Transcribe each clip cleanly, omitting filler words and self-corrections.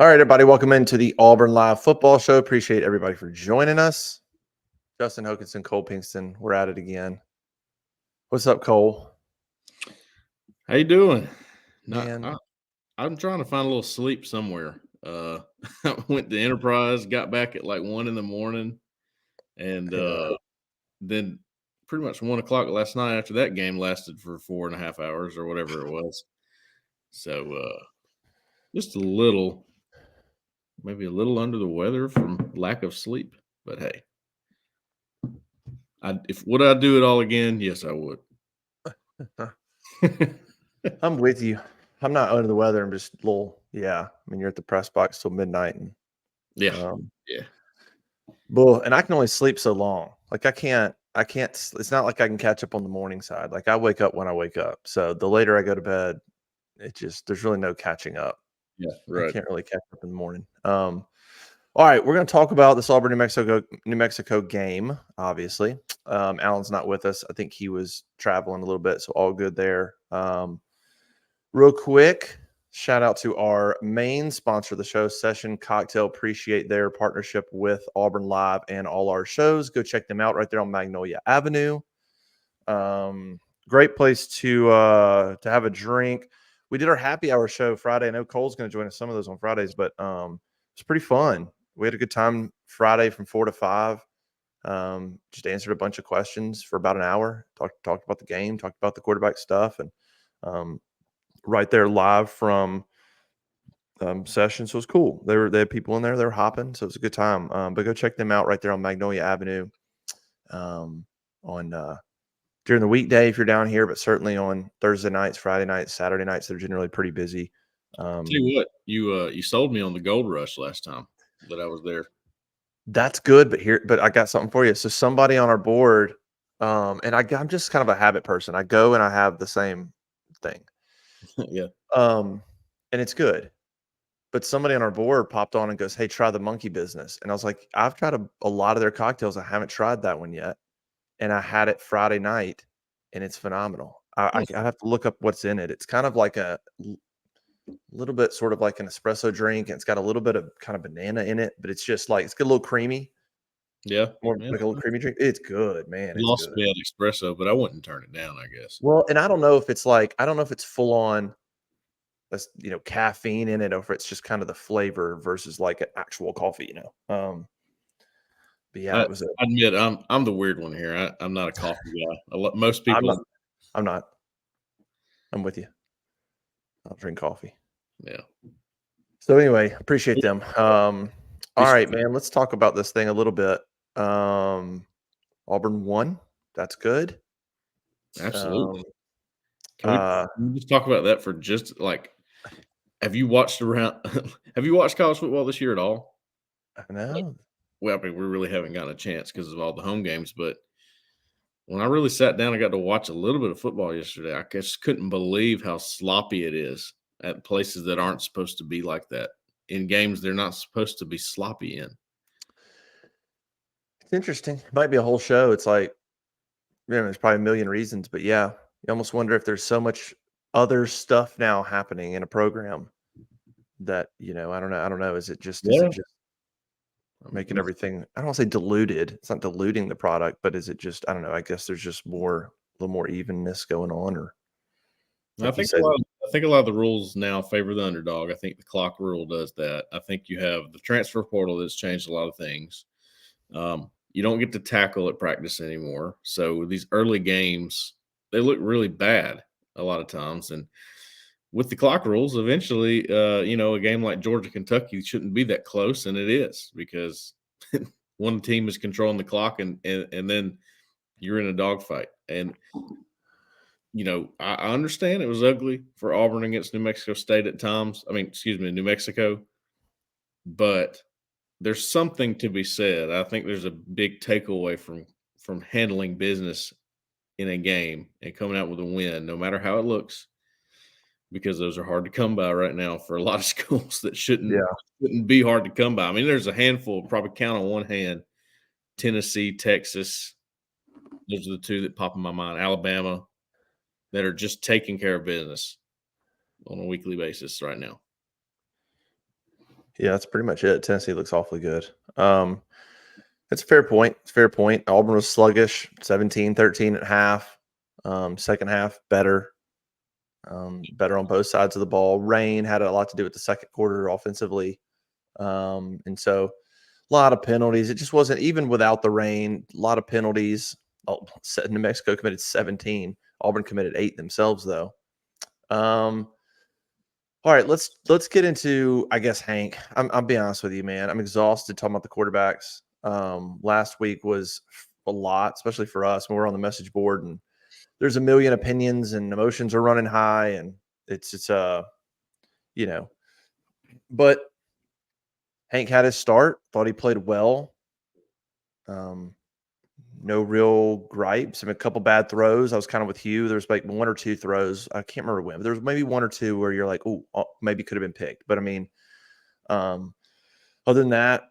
All right, everybody, welcome into the Auburn Live Football Show. Appreciate everybody for joining us. Justin Hokanson, Cole Pinkston, we're at it again. What's up, Cole? How you doing? Man. I'm trying to find a little sleep somewhere. I went to Enterprise, got back at like 1 a.m, and Yeah. then pretty much 1 o'clock last night after that game lasted for 4.5 hours or whatever it was. So just maybe a little under the weather from lack of sleep. But hey, if would I do it all again? Yes, I would. I'm with you. I'm not under the weather. I'm just a little, I mean, you're at the press box till midnight. And Yeah. and I can only sleep so long. Like I can't, it's not like I can catch up on the morning side. Like I wake up when I wake up. So the later I go to bed, there's really no catching up. Yeah, I right. can't really catch up in the morning. All right, we're going to talk about this Auburn, New Mexico game. Obviously, Alan's not with us. I think he was traveling a little bit, so all good there. Real quick, shout out to our main sponsor of the show, Session Cocktail. Appreciate their partnership with Auburn Live and all our shows. Go check them out right there on Magnolia Avenue. Great place to have a drink. We did our happy hour show Friday. I know Cole's going to join us some of those on Fridays, but it's pretty fun. We had a good time Friday from 4 to 5. Just answered a bunch of questions for about an hour. Talked about the game, talked about the quarterback stuff, and right there live from Session. So it was cool. They had people in there. They were hopping, so it was a good time. But go check them out right there on Magnolia Avenue. On during the weekday if you're down here, but certainly on Thursday nights, Friday nights, Saturday nights, they're generally pretty busy. Tell you what, you sold me on the Gold Rush last time that I was there. That's good, but I got something for you. So somebody on our board, and I'm just kind of a habit person. I go and I have the same thing. Yeah. And it's good. But somebody on our board popped on and goes, "Hey, try the monkey business." And I was like, "I've tried a lot of their cocktails. I haven't tried that one yet." And I had it Friday night, and it's phenomenal. I have to look up what's in it. It's kind of like a little bit sort of like an espresso drink, and it's got a little bit of kind of banana in it, but it's just like it's got a little creamy. Yeah. More like a little creamy drink. It's good, man. It's Lost good. me at espresso, but I wouldn't turn it down, I guess. Well, and I don't know if it's full on that's caffeine in it, or if it's just kind of the flavor versus like an actual coffee, But yeah, I it was admit I'm the weird one here. I'm not a coffee guy. Most I'm not people, I'm not. I'm with you. I'll drink coffee. yeah. So anyway, appreciate them. All right, Appreciate man, let's talk about this thing a little bit. Auburn won. That's good. Absolutely. Um, Can we just talk about that for just like? Have you watched Have you watched college football this year at all? I know. Well, I mean, we really haven't gotten a chance because of all the home games. But when I really sat down, I got to watch a little bit of football yesterday. I just couldn't believe how sloppy it is at places that aren't supposed to be like that. In games they're not supposed to be sloppy in. It's interesting. It might be a whole show. It's like, there's probably a million reasons, but yeah, you almost wonder if there's so much other stuff now happening in a program that, I don't know. I don't know. Is it just making everything, I don't want to say diluted. It's not diluting the product, but is it just, I don't know. I guess there's just a little more evenness going on, or I like you think said. I think a lot of the rules now favor the underdog. I think the clock rule does that. I think you have the transfer portal that's changed a lot of things. You don't get to tackle at practice anymore. So these early games, they look really bad a lot of times. And with the clock rules, eventually, a game like Georgia Kentucky shouldn't be that close, and it is because one team is controlling the clock, and then you're in a dogfight. And I understand it was ugly for Auburn against New Mexico State at times. I mean, excuse me, New Mexico, but there's something to be said. I think there's a big takeaway from handling business in a game and coming out with a win, no matter how it looks, because those are hard to come by right now for a lot of schools that shouldn't be hard to come by. I mean, there's a handful, probably count on one hand: Tennessee, Texas. Those are the two that pop in my mind. Alabama, that are just taking care of business on a weekly basis right now. Yeah, that's pretty much it. Tennessee looks awfully good. It's a fair point. It's a fair point. Auburn was sluggish, 17-13 at half. Second half, better. Better on both sides of the ball. Rain had a lot to do with the second quarter offensively. And so a lot of penalties. It just wasn't, even without the rain, a lot of penalties. New Mexico committed 17. Auburn committed 8 themselves, though. All right, let's get into, I guess, Hank. I'll be honest with you, man. I'm exhausted talking about the quarterbacks. Last week was a lot, especially for us when we're on the message board and there's a million opinions and emotions are running high, and it's you know. But Hank had his start. Thought he played well. No real gripes. I mean, a couple bad throws. I was kind of with Hugh. There's like 1 or 2 throws. I can't remember when, but there's maybe 1 or 2 where you're like, oh, maybe could have been picked. But I mean, other than that,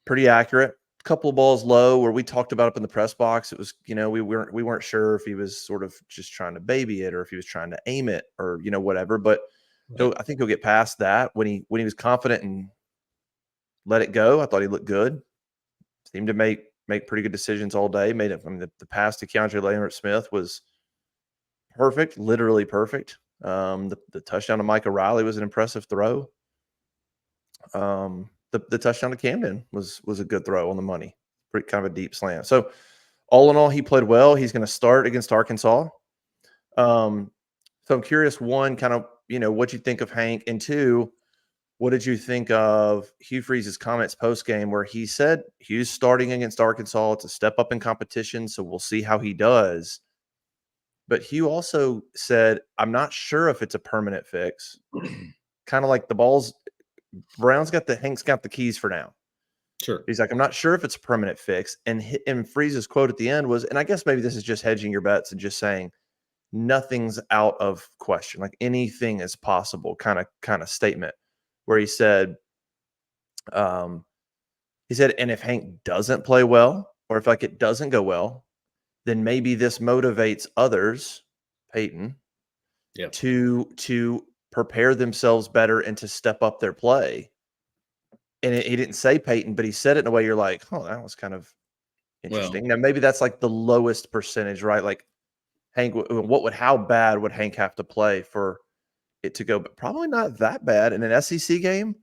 pretty accurate. A couple of balls low where we talked about up in the press box. It was, we weren't sure if he was sort of just trying to baby it or if he was trying to aim it or whatever. But I think he'll get past that when he was confident and let it go. I thought he looked good. Seemed to make pretty good decisions all day. Made it. I mean, the pass to Keandre Leonard-Smith was perfect, literally perfect. The touchdown to Micah Riley was an impressive throw. The touchdown to Camden was a good throw on the money. Pretty kind of a deep slant. So all in all, he played well. He's going to start against Arkansas. So I'm curious, one, kind of, what you think of Hank, and two, what did you think of Hugh Freeze's comments post-game where he said Hugh's starting against Arkansas? It's a step up in competition, so we'll see how he does. But Hugh also said, I'm not sure if it's a permanent fix. Kind of like the ball's – Hank's got the keys for now. Sure. He's like, I'm not sure if it's a permanent fix. And Freeze's quote at the end was, and I guess maybe this is just hedging your bets and just saying nothing's out of question. Like anything is possible kind of statement. Where he said, and if Hank doesn't play well, or if like it doesn't go well, then maybe this motivates others, Peyton, to prepare themselves better and to step up their play. And he didn't say Peyton, but he said it in a way you're like, oh, that was kind of interesting. Now maybe that's like the lowest percentage, right? Like Hank, how bad would Hank have to play for it to go? But probably not that bad in an SEC game.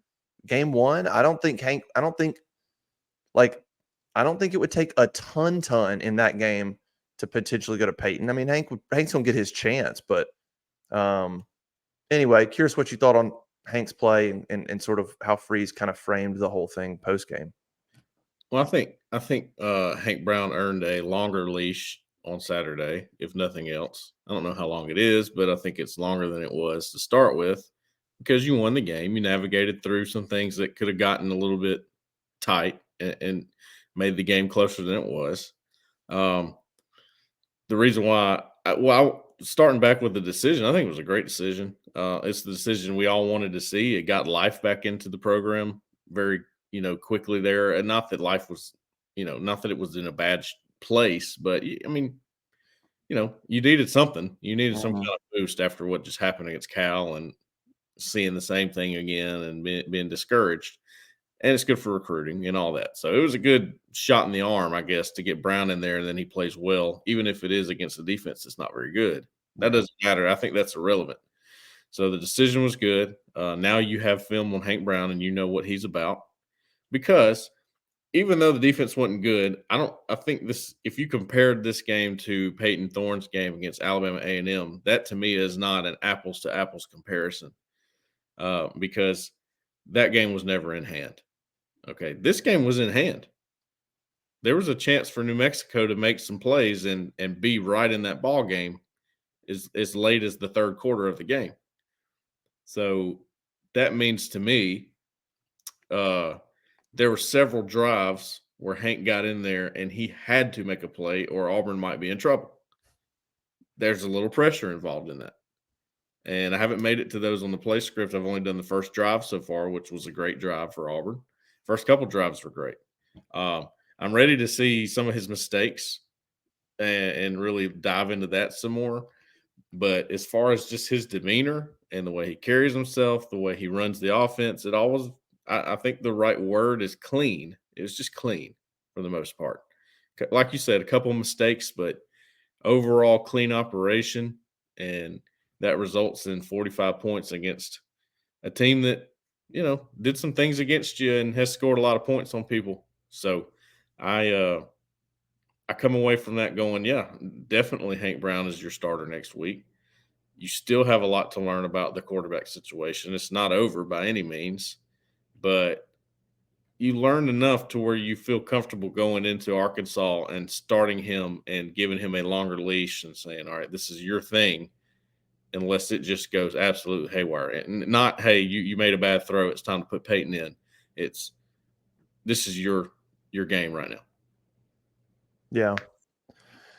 Game 1, I don't think it would take a ton in that game to potentially go to Peyton. I mean, Hank's gonna get his chance, but anyway, curious what you thought on Hank's play and sort of how Freeze kind of framed the whole thing post game. Well, I think Hank Brown earned a longer leash on Saturday, if nothing else. I don't know how long it is, but I think it's longer than it was to start with because you won the game. You navigated through some things that could have gotten a little bit tight and made the game closer than it was. The reason why, starting back with the decision, I think it was a great decision. It's the decision we all wanted to see. It got life back into the program very, quickly there. And not that life was, not that it was in a bad place, but I mean, you needed something. You needed some kind of boost after what just happened against Cal and seeing the same thing again and being discouraged. And it's good for recruiting and all that. So it was a good shot in the arm, I guess, to get Brown in there, and then he plays well, even if it is against a defense that's not very good. That doesn't matter. I think that's irrelevant. So the decision was good. Now you have film on Hank Brown, and you know what he's about. Because even though the defense wasn't good, I think this. If you compared this game to Peyton Thorne's game against Alabama A&M, that to me is not an apples to apples comparison, because that game was never in hand. Okay, this game was in hand. There was a chance for New Mexico to make some plays and be right in that ball game as late as the third quarter of the game. So that means to me, there were several drives where Hank got in there and he had to make a play or Auburn might be in trouble. There's a little pressure involved in that. And I haven't made it to those on the play script. I've only done the first drive so far, which was a great drive for Auburn. First couple drives were great. I'm ready to see some of his mistakes and really dive into that some more. But as far as just his demeanor and the way he carries himself, the way he runs the offense, it all I think the right word is clean. It was just clean for the most part. Like you said, a couple of mistakes, but overall clean operation, and that results in 45 points against a team that did some things against you and has scored a lot of points on people. So I come away from that going, yeah, definitely Hank Brown is your starter next week. You still have a lot to learn about the quarterback situation. It's not over by any means, but you learned enough to where you feel comfortable going into Arkansas and starting him and giving him a longer leash and saying, all right, this is your thing, unless it just goes absolute haywire. And not, hey, you made a bad throw, it's time to put Peyton in. It's this is your game right now. Yeah.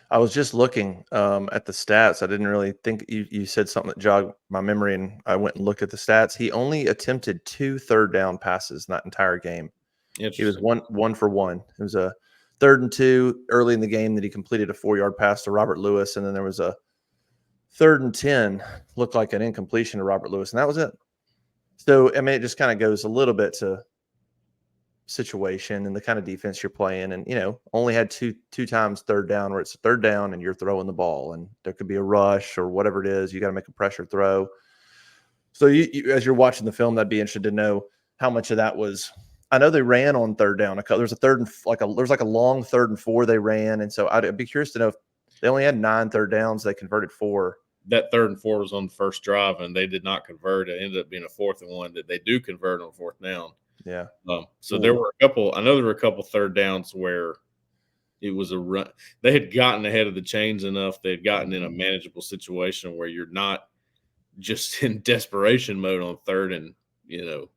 I was just looking at the stats. I didn't really think you said something that jogged my memory, and I went and looked at the stats. He only attempted 2 third down passes in that entire game. He was Interesting. one for one. It was a 3rd and 2 early in the game that he completed a 4-yard pass to Robert Lewis, and then there was a 3rd and 10, looked like an incompletion to Robert Lewis, and that was it. So, I mean, it just kind of goes a little bit to situation and the kind of defense you're playing, and only had two times 3rd down where it's a 3rd down and you're throwing the ball, and there could be a rush or whatever it is. You got to make a pressure throw. So you as you're watching the film, I'd be interested to know how much of that was. I know they ran on 3rd down. There's a third and there's like a long 3rd and 4 they ran, and so I'd be curious to know if they only had 9 third downs. They converted 4. That 3rd and 4 was on the first drive, and they did not convert. It ended up being a 4th and 1 that they do convert on 4th down. Yeah. So there were a couple. I know there were a couple 3rd downs where it was a run. They had gotten ahead of the chains enough. They had gotten in a manageable situation where you're not just in desperation mode on 3rd and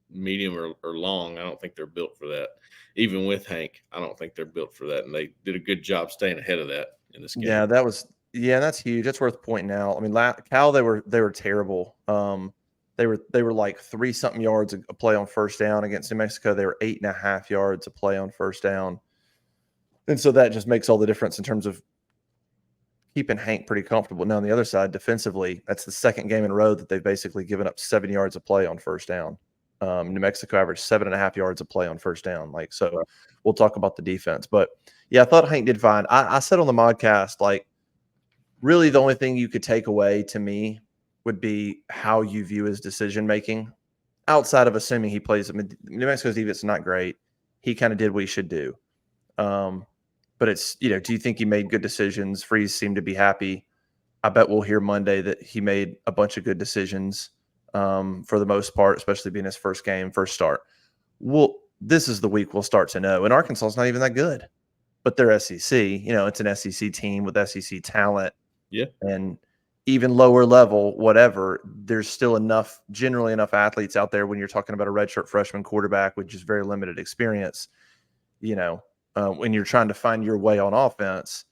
medium or long. I don't think they're built for that. Even with Hank, I don't think they're built for that, and they did a good job staying ahead of that in this game. Yeah, that's huge. That's worth pointing out. I mean, Cal, they were terrible. They were like 3-something yards a play on 1st down. Against New Mexico, they were 8.5 yards a play on 1st down. And so that just makes all the difference in terms of keeping Hank pretty comfortable. Now, on the other side, defensively, that's the 2nd game in a row that they've basically given up 7 yards a play on 1st down. New Mexico averaged 7.5 yards a play on 1st down. So we'll talk about the defense. But yeah, I thought Hank did fine. I said on the modcast, really the only thing you could take away to me would be how you view his decision making. Outside of assuming he plays, I mean, New Mexico's defense is not great. He kind of did what he should do. But it's, do you think he made good decisions? Freeze seemed to be happy. I bet we'll hear Monday that he made a bunch of good decisions for the most part, especially being his first game, first start. This is the week we'll start to know. And Arkansas is not even that good, but they're SEC. It's an SEC team with SEC talent. Yeah. And even lower level, whatever, there's still generally enough athletes out there when you're talking about a redshirt freshman quarterback with just very limited experience, when you're trying to find your way on offense,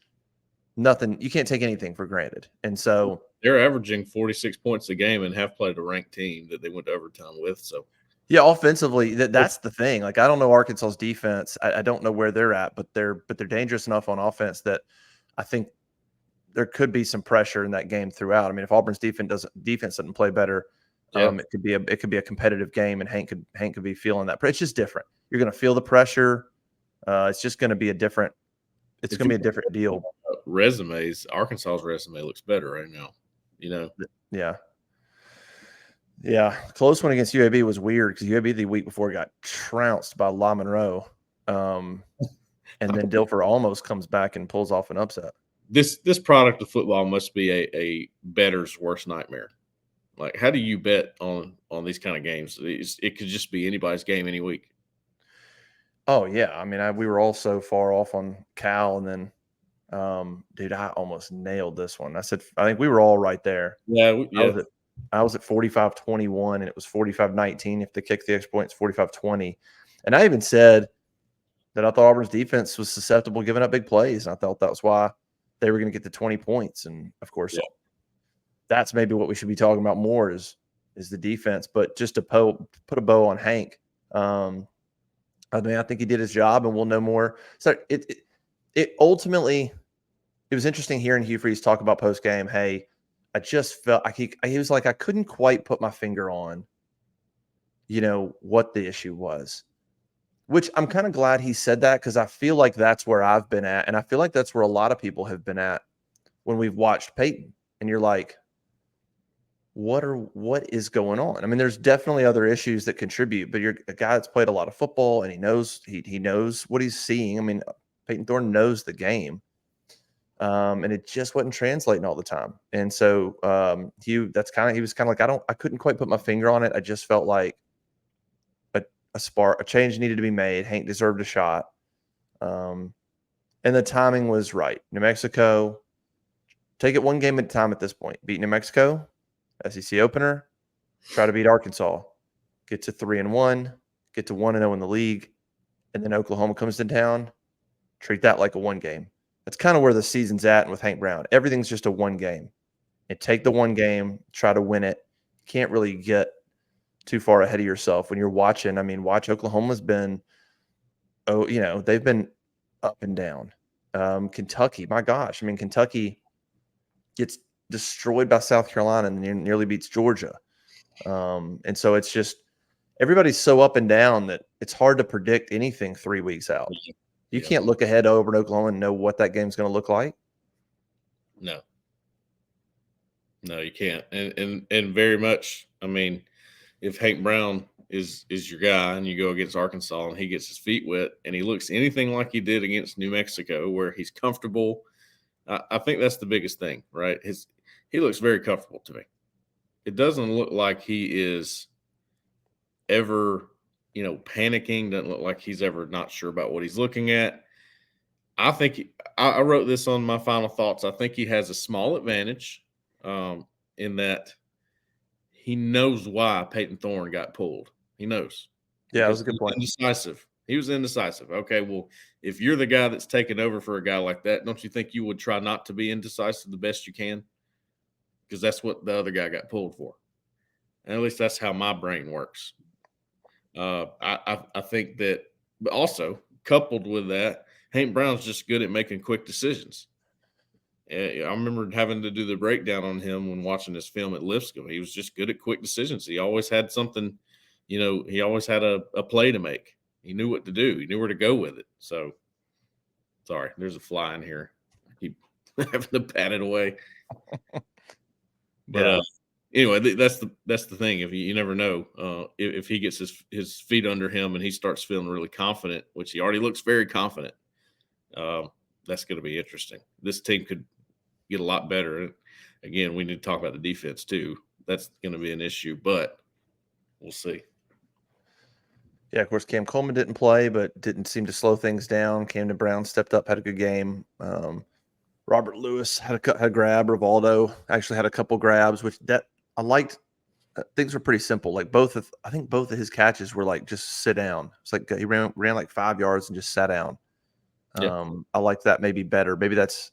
you can't take anything for granted. And so they're averaging 46 points a game and have played a ranked team that they went to overtime with. So yeah, offensively, that's the thing. I don't know Arkansas's defense. I don't know where they're at, but they're dangerous enough on offense that I think there could be some pressure in that game throughout. I mean, if Auburn's defense doesn't play better, it could be a competitive game, and Hank could be feeling that. It's just different. You're going to feel the pressure. It's just going to be a different. It's going to be a different deal. Resumes. Arkansas's resume looks better right now. Yeah. Yeah, close one against UAB was weird because UAB the week before got trounced by La Monroe, and then Dilfer almost comes back and pulls off an upset. This product of football must be a bettor's worst nightmare. Like, how do you bet on these kind of games? It could just be anybody's game any week. Oh yeah, I mean, we were all so far off on Cal, and then, dude, I almost nailed this one. I think we were all right there. Yeah. I was at 45-21, and it was 45-19. If they kick the extra point, it's 45-20. And I even said that I thought Auburn's defense was susceptible to giving up big plays, and I thought that was why they were going to get the 20 points. And of course, that's maybe what we should be talking about more is the defense. But just to put a bow on Hank, I mean, I think he did his job, and we'll know more. So it ultimately, it was interesting hearing Hugh Freeze talk about post game. Hey, I just felt like he was like, I couldn't quite put my finger on, what the issue was. Which I'm kind of glad he said that, because I feel like that's where I've been at, and I feel like that's where a lot of people have been at when we've watched Peyton. And you're like, what is going on? I mean, there's definitely other issues that contribute, but you're a guy that's played a lot of football and he knows what he's seeing. I mean, Peyton Thorne knows the game. And it just wasn't translating all the time. And so he was kind of like, I couldn't quite put my finger on it. I just felt like a change needed to be made. Hank deserved a shot. And the timing was right. New Mexico, take it one game at a time at this point. Beat New Mexico, SEC opener, try to beat Arkansas, get to 3-1, get to 1-0 in the league, and then Oklahoma comes to town. Treat that like a one game. That's kind of where the season's at. And with Hank Brown, everything's just a one game. And take the one game, try to win it. Can't really get too far ahead of yourself when you're watching. I mean, watch Oklahoma's been, they've been up and down. Kentucky, my gosh. I mean, Kentucky gets destroyed by South Carolina and nearly beats Georgia. And so it's just, everybody's so up and down that it's hard to predict anything 3 weeks out. You can't look ahead to Auburn, Oklahoma and know what that game's going to look like. No, you can't. And very much, I mean, if Hank Brown is your guy and you go against Arkansas and he gets his feet wet and he looks anything like he did against New Mexico, where he's comfortable, I think that's the biggest thing, right? He looks very comfortable to me. It doesn't look like he is ever, panicking. Doesn't look like he's ever not sure about what he's looking at. I think I wrote this on my final thoughts. I think he has a small advantage in that he knows why Peyton Thorne got pulled. He knows. Yeah, that was a good point. Indecisive. He was indecisive. Okay, well, if you're the guy that's taking over for a guy like that, don't you think you would try not to be indecisive the best you can? Because that's what the other guy got pulled for. And at least that's how my brain works. I think that, but also coupled with that, Hank Brown's just good at making quick decisions. I remember having to do the breakdown on him when watching his film at Lipscomb. He was just good at quick decisions. He always had something, he always had a play to make. He knew what to do. He knew where to go with it. So, sorry, there's a fly in here. I keep having to pat it away. But anyway, that's the thing. If you never know, if he gets his feet under him and he starts feeling really confident, which he already looks very confident, that's going to be interesting. This team could get a lot better. Again, we need to talk about the defense too. That's going to be an issue, but we'll see. Yeah, of course, Cam Coleman didn't play, but didn't seem to slow things down. Camden Brown stepped up, had a good game. Robert Lewis had a grab. Rivaldo actually had a couple grabs, which that I liked. Things were pretty simple. Like I think both of his catches were like just sit down. It's like he ran like 5 yards and just sat down. I like that maybe better. Maybe it's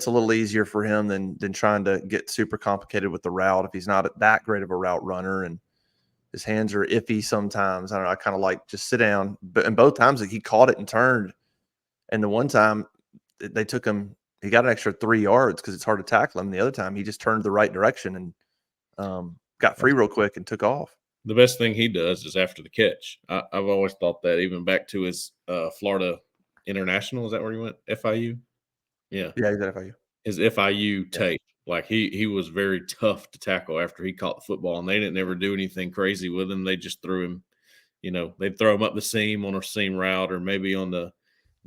a little easier for him than trying to get super complicated with the route if he's not that great of a route runner and his hands are iffy sometimes. I don't know. I kind of like just sit down. But and both times he caught it and turned, and the one time they took him, he got an extra 3 yards because it's hard to tackle him. The other time he just turned the right direction and got free real quick and took off. The best thing he does is after the catch. I've always thought that, even back to his Florida International. Is that where he went? FIU? Yeah. Yeah, he's at FIU. His FIU tape. Like he was very tough to tackle after he caught the football, and they didn't ever do anything crazy with him. They just threw him, they'd throw him up the seam on a seam route or maybe on the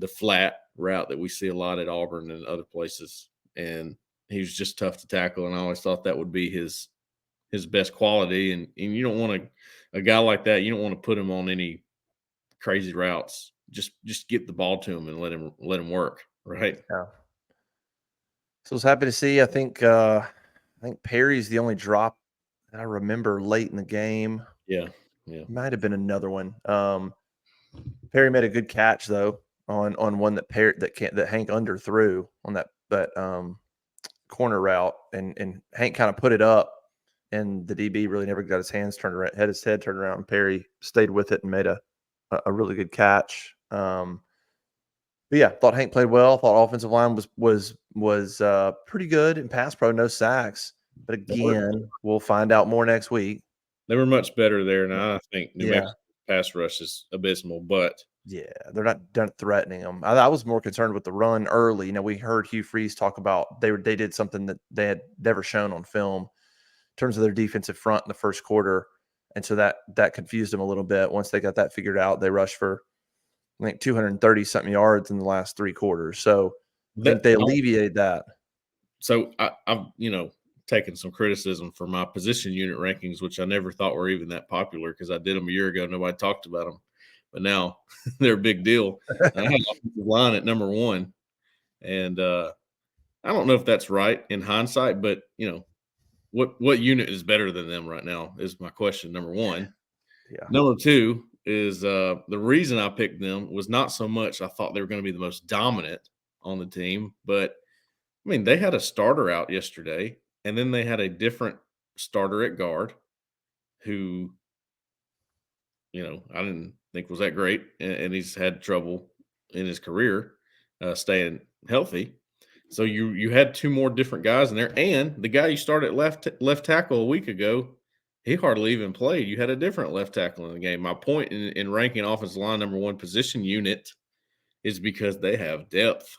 flat route that we see a lot at Auburn and other places. And he was just tough to tackle. And I always thought that would be his best quality. And you don't want a guy like that, you don't want to put him on any crazy routes. Just get the ball to him and let him work. Right. Yeah. So I was happy to see. I think Perry's the only drop that I remember late in the game. Yeah. Might have been another one. Perry made a good catch though on one that Hank underthrew on that corner route, and Hank kind of put it up, and the DB really never got his hands turned around, had his head turned around, and Perry stayed with it and made a really good catch. But yeah, thought Hank played well. Thought offensive line was pretty good in pass pro, no sacks. But again, we'll find out more next week. They were much better there. Now I think New Yeah. Mexico's pass rush is abysmal, but Yeah, they're not done threatening them. I was more concerned with the run early. We heard Hugh Freeze talk about they did something that they had never shown on film in terms of their defensive front in the first quarter, and so that confused them a little bit. Once they got that figured out, they rushed for I think 230 something yards in the last three quarters. So I think that they alleviated that. so I've taken some criticism for my position unit rankings, which I never thought were even that popular because I did them a year ago. Nobody talked about them, but now they're a big deal. And I had offensive line at number one, and I don't know if that's right in hindsight, but what unit is better than them right now is my question. Number one. Yeah. Number two is the reason I picked them was not so much I thought they were going to be the most dominant on the team, but I mean, they had a starter out yesterday, and then they had a different starter at guard who, I didn't think was that great, and he's had trouble in his career staying healthy. So you had two more different guys in there, and the guy you started at left tackle a week ago, he hardly even played. You had a different left tackle in the game. My point in ranking offensive line number one position unit is because they have depth.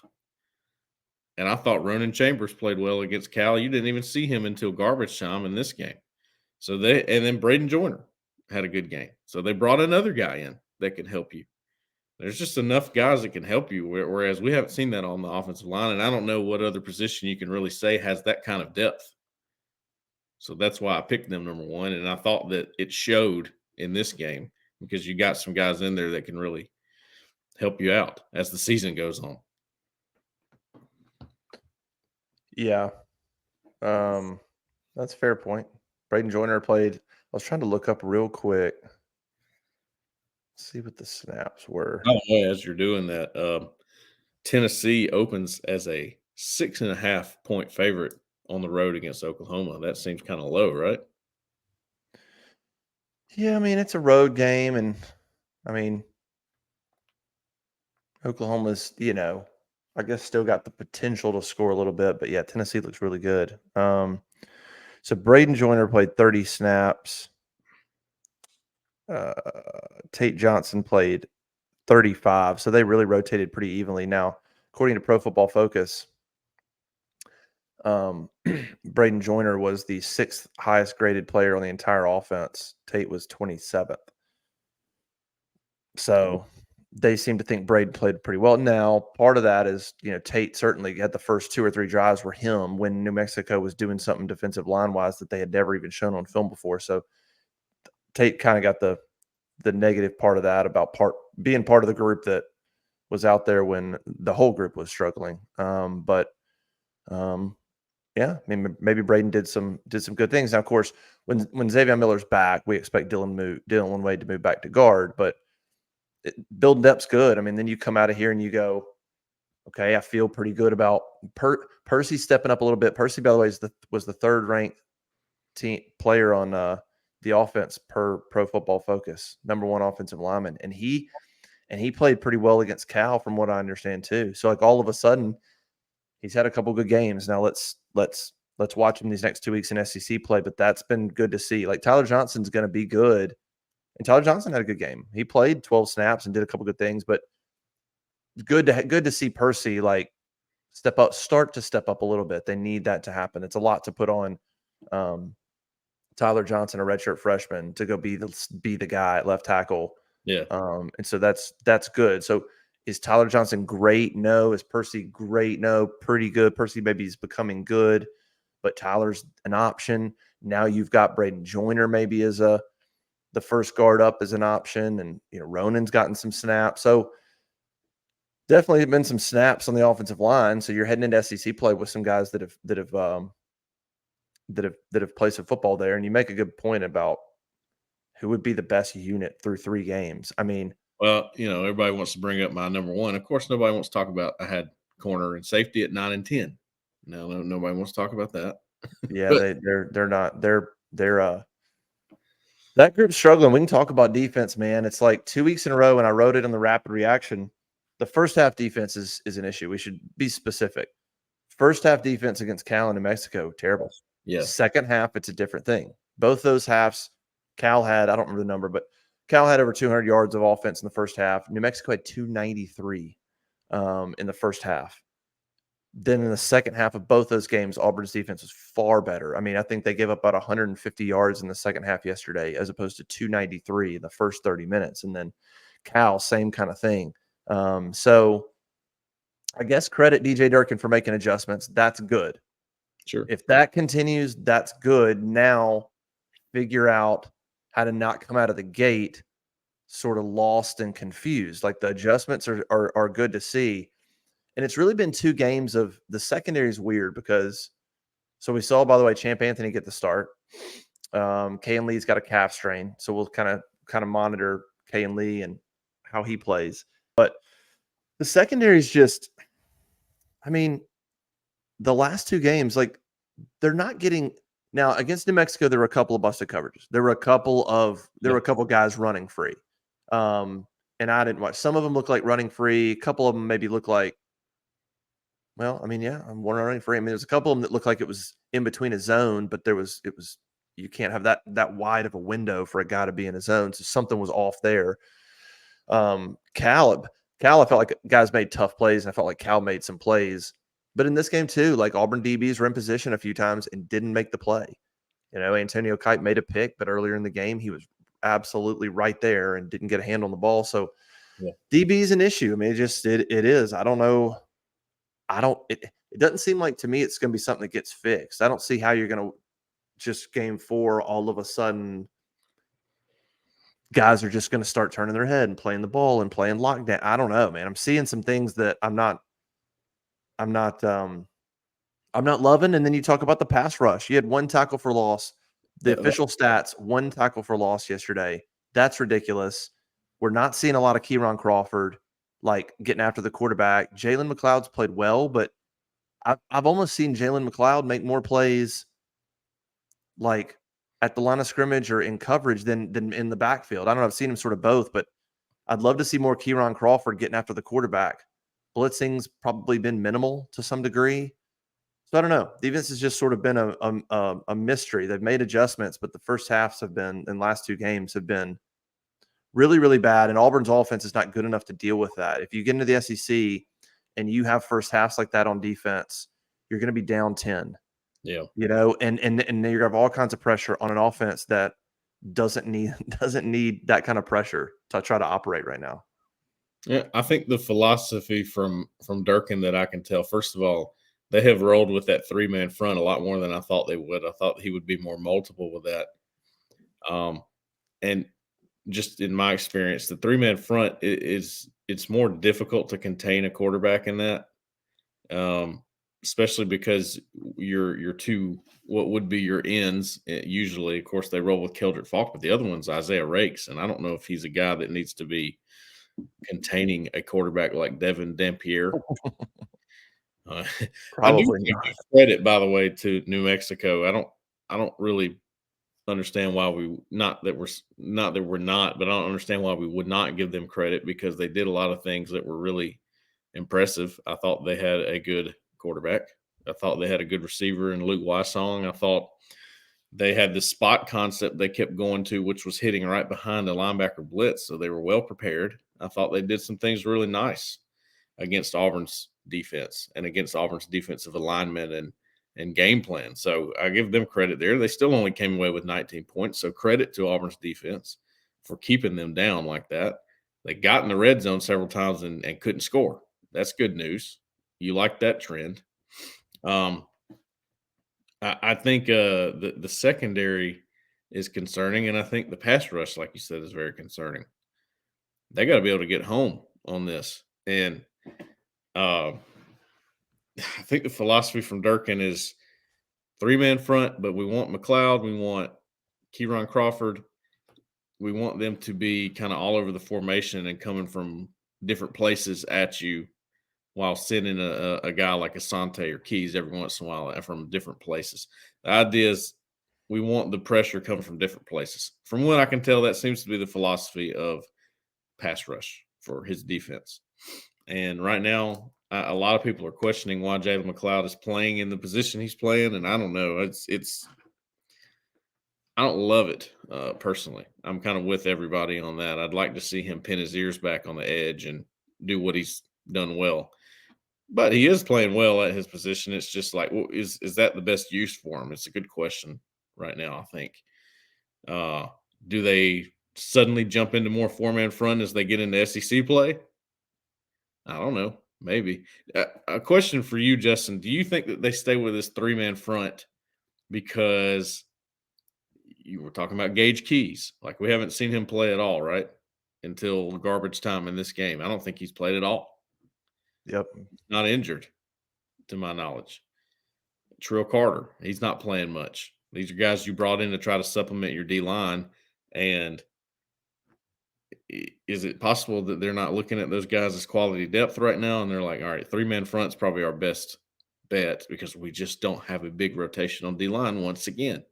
And I thought Ronan Chambers played well against Cal. You didn't even see him until garbage time in this game. And then Braden Joyner had a good game. So they brought another guy in that can help you. There's just enough guys that can help you, whereas we haven't seen that on the offensive line, and I don't know what other position you can really say has that kind of depth. So that's why I picked them number one, and I thought that it showed in this game because you got some guys in there that can really help you out as the season goes on. Yeah. That's a fair point. Braden Joyner played. I was trying to look up real quick. See what the snaps were. By the way, as you're doing that, Tennessee opens as a 6.5-point favorite on the road against Oklahoma. That seems kind of low, right? Yeah, I mean, it's a road game, and I mean, Oklahoma's, I guess still got the potential to score a little bit, but yeah, Tennessee looks really good. So Braden Joyner played 30 snaps. Tate Johnson played 35, so they really rotated pretty evenly. Now, according to Pro Football Focus, Braden Joyner was the sixth highest graded player on the entire offense. Tate was 27th. So they seem to think Braden played pretty well. Now, part of that is, Tate certainly had the first two or three drives were him when New Mexico was doing something defensive line wise that they had never even shown on film before. So Tate kind of got the negative part of that about being part of the group that was out there when the whole group was struggling. Yeah, I mean, maybe Braden did some good things. Now, of course, when Xavier Miller's back, we expect Dylan Wade to move back to guard, but building depth's good. I mean, then you come out of here and you go, okay, I feel pretty good about Percy stepping up a little bit. Percy, by the way, was the third ranked team player on the offense per Pro Football Focus, number one offensive lineman, and he played pretty well against Cal, from what I understand too. So like all of a sudden, he's had a couple good games. Now let's watch him these next 2 weeks in SEC play. But that's been good to see. Like Tyler Johnson's going to be good, and Tyler Johnson had a good game. He played 12 snaps and did a couple good things. But good to see Percy start to step up a little bit. They need that to happen. It's a lot to put on Tyler Johnson, a redshirt freshman, to go be the guy at left tackle. Yeah. And so that's good. So is Tyler Johnson great? No. Is Percy great? No. Pretty good. Percy maybe is becoming good, but Tyler's an option. Now you've got Braden Joyner maybe as the first guard up as an option, and Ronan's gotten some snaps. So definitely been some snaps on the offensive line. So you're heading into SEC play with some guys that have played some football there, and you make a good point about who would be the best unit through 3 games. I mean, well, everybody wants to bring up my number one. Of course, nobody wants to talk about I had corner and safety at 9 and 10. No, nobody wants to talk about that. yeah, But they're not that group's struggling. We can talk about defense, man. It's like 2 weeks in a row, and I wrote it on the rapid reaction. The first half defense is an issue. We should be specific. First half defense against Cal and New Mexico, terrible. yes. Second half, it's a different thing. Both those halves, Cal had, I don't remember the number, but Cal had over 200 yards of offense in the first half. New Mexico had 293 in the first half. Then in the second half of both those games, Auburn's defense was far better. I mean, I think they gave up about 150 yards in the second half yesterday, as opposed to 293 in the first 30 minutes. And then Cal, same kind of thing. So I guess credit DJ Durkin for making adjustments. That's good. Sure. If that continues, that's good. Now figure out how to not come out of the gate sort of lost and confused. Like the adjustments are good to see. And it's really been 2 games of the secondary is weird because so we saw, by the way, Champ Anthony get the start. Kayan Lee's got a calf strain, so we'll kind of monitor Kayan Lee and how he plays. But the secondary is just, I mean, the last 2 games, like they're not getting now against New Mexico. There were a couple of busted coverages. There were a couple guys running free, and I didn't watch. Some of them look like running free. A couple of them maybe look like. Well, I mean, yeah, I'm one running free. I mean, there's a couple of them that looked like it was in between a zone, but it was you can't have that wide of a window for a guy to be in a zone. So something was off there. Cal, I felt like guys made tough plays, and I felt like Cal made some plays. But in this game too, like Auburn DBs were in position a few times and didn't make the play. You know, Antonio Kite made a pick, but earlier in the game he was absolutely right there and didn't get a hand on the ball. So Yeah. DB is an issue. I mean, it is. I don't know. It doesn't seem like to me it's going to be something that gets fixed. I don't see how you're going to just game 4 all of a sudden guys are just going to start turning their head and playing the ball and playing lockdown. I don't know, man. I'm seeing some things that I'm not loving. And then you talk about the pass rush. You had 1 tackle for loss. The official stats, 1 tackle for loss yesterday. That's ridiculous. We're not seeing a lot of Kieron Crawford like getting after the quarterback. Jalen McLeod's played well, but I've almost seen Jalen McLeod make more plays like at the line of scrimmage or in coverage than in the backfield. I don't know. I've seen him sort of both, but I'd love to see more Kieron Crawford getting after the quarterback. Blitzing's probably been minimal to some degree. So I don't know. Defense has just sort of been a mystery. They've made adjustments, but the first halves have been, in the last 2 games, have been really, really bad. And Auburn's offense is not good enough to deal with that. If you get into the SEC and you have first halves like that on defense, you're going to be down 10. Yeah. You know, and you're going to have all kinds of pressure on an offense that doesn't need that kind of pressure to try to operate right now. Yeah, I think the philosophy from Durkin that I can tell, first of all, they have rolled with that 3-man front a lot more than I thought they would. I thought he would be more multiple with that. And just in my experience, the 3-man front it's more difficult to contain a quarterback in that, especially because your 2 what would be your ends usually, of course, they roll with Keldrick Falk, but the other one's Isaiah Rakes, and I don't know if he's a guy that needs to be containing a quarterback like Devin Dampier. I do Probably give not. credit, by the way, to New Mexico. I don't really understand why we not that we're not, but I don't understand why we would not give them credit because they did a lot of things that were really impressive. I thought they had a good quarterback. I thought they had a good receiver in Luke Wysong. I thought they had the spot concept they kept going to, which was hitting right behind the linebacker blitz. So they were well prepared. I thought they did some things really nice against Auburn's defense and against Auburn's defensive alignment and game plan. So I give them credit there. They still only came away with 19 points. So credit to Auburn's defense for keeping them down like that. They got in the red zone several times and couldn't score. That's good news. You like that trend. I think the secondary is concerning, and I think the pass rush, like you said, is very concerning. They got to be able to get home on this. And I think the philosophy from Durkin is 3-man front, but we want McLeod, we want Kieron Crawford, we want them to be kind of all over the formation and coming from different places at you while sending a guy like Asante or Keys every once in a while from different places. The idea is we want the pressure coming from different places. From what I can tell, that seems to be the philosophy of pass rush for his defense. And right now, a lot of people are questioning why Jalen McLeod is playing in the position he's playing, and I don't know. I don't love it personally. I'm kind of with everybody on that. I'd like to see him pin his ears back on the edge and do what he's done well. But he is playing well at his position. It's just like, well, is that the best use for him? It's a good question right now, I think. Uh, do they suddenly jump into more four-man front as they get into SEC play? I don't know. Maybe. A question for you, Justin. Do you think that they stay with this three-man front because you were talking about Gage Keys? Like, we haven't seen him play at all, right? Until garbage time in this game. I don't think he's played at all. Yep. Not injured, to my knowledge. Trill Carter, he's not playing much. These are guys you brought in to try to supplement your D line. And is it possible that they're not looking at those guys as quality depth right now? And they're like, all right, three-man front's probably our best bet because we just don't have a big rotation on D line once again.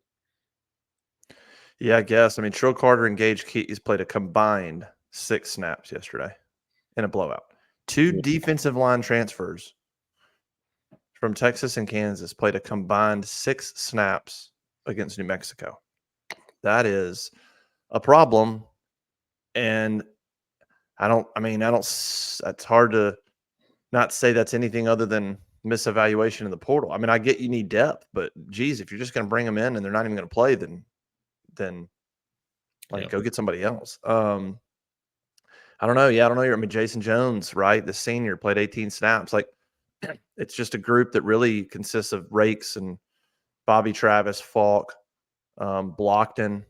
Yeah, I guess. I mean, Trill Carter and Gage Keys played a combined 6 snaps yesterday in a blowout. 2 defensive line transfers from Texas and Kansas played a combined 6 snaps against New Mexico. That is a problem. And it's hard to not say that's anything other than misevaluation in the portal. I mean, I get you need depth, but geez, if you're just going to bring them in and they're not even going to play, then go get somebody else. I don't know. Yeah, I don't know. I mean, Jason Jones, right? The senior played 18 snaps. Like, it's just a group that really consists of Rakes and Bobby Travis, Falk, Blockton.